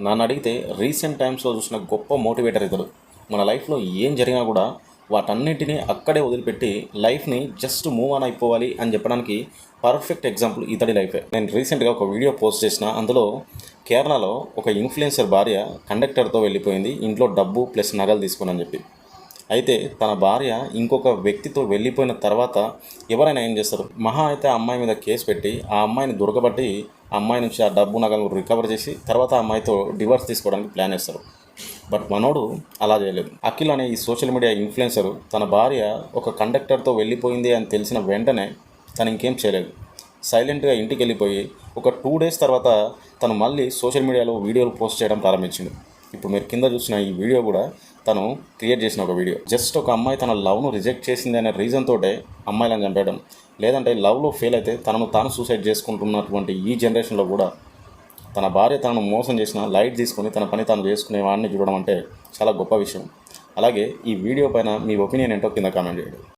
నన్ను అడిగితే రీసెంట్ టైమ్స్లో చూసిన గొప్ప మోటివేటర్ ఇతడు. మన లైఫ్లో ఏం జరిగినా కూడా వాటన్నింటినీ అక్కడే వదిలిపెట్టి లైఫ్ని జస్ట్ మూవ్ ఆన్ అయిపోవాలి అని చెప్పడానికి పర్ఫెక్ట్ ఎగ్జాంపుల్ ఇతడి లైఫే. నేను రీసెంట్గా ఒక వీడియో పోస్ట్ చేసిన, అందులో కేరళలో ఒక ఇన్ఫ్లుయెన్సర్ భార్య కండక్టర్తో వెళ్ళిపోయింది ఇంట్లో డబ్బు ప్లస్ నగలు తీసుకుని అని చెప్పి. అయితే తన భార్య ఇంకొక వ్యక్తితో వెళ్ళిపోయిన తర్వాత ఎవరైనా ఏం చేస్తారు, మహా అయితే ఆ అమ్మాయి మీద కేసు పెట్టి ఆ అమ్మాయిని దొరకబట్టి ఆ అమ్మాయి నుంచి ఆ డబ్బు నగలు రికవర్ చేసి తర్వాత ఆ అమ్మాయితో డివర్స్ తీసుకోవడానికి ప్లాన్ చేస్తారు. బట్ మనోడు అలా చేయలేదు. అఖిల్ అనే ఈ సోషల్ మీడియా ఇన్ఫ్లుయెన్సర్ తన భార్య ఒక కండక్టర్తో వెళ్ళిపోయింది అని తెలిసిన వెంటనే తను ఇంకేం చేయలేదు. సైలెంట్గా ఇంటికి వెళ్ళిపోయి ఒక 2 days తర్వాత తను మళ్ళీ సోషల్ మీడియాలో వీడియోలు పోస్ట్ చేయడం ప్రారంభించింది. ఇప్పుడు మీరు కింద చూసిన ఈ వీడియో కూడా తను క్రియేట్ చేసిన ఒక వీడియో. జస్ట్ ఒక అమ్మాయి తన లవ్ను రిజెక్ట్ చేసింది అనే రీజన్ తోటే అమ్మాయిలను చంపేయడం, లేదంటే లవ్లో ఫెయిల్ అయితే తనను తాను సూసైడ్ చేసుకుంటున్నటువంటి ఈ జనరేషన్లో కూడా తన భార్య తనను మోసం చేసిన లైట్ తీసుకొని తన పని తాను చేసుకునే వాడిని చూడడం అంటే చాలా గొప్ప విషయం. అలాగే ఈ వీడియో పైన మీ ఒపీనియన్ ఏంటో కింద కామెంట్ చేయండి.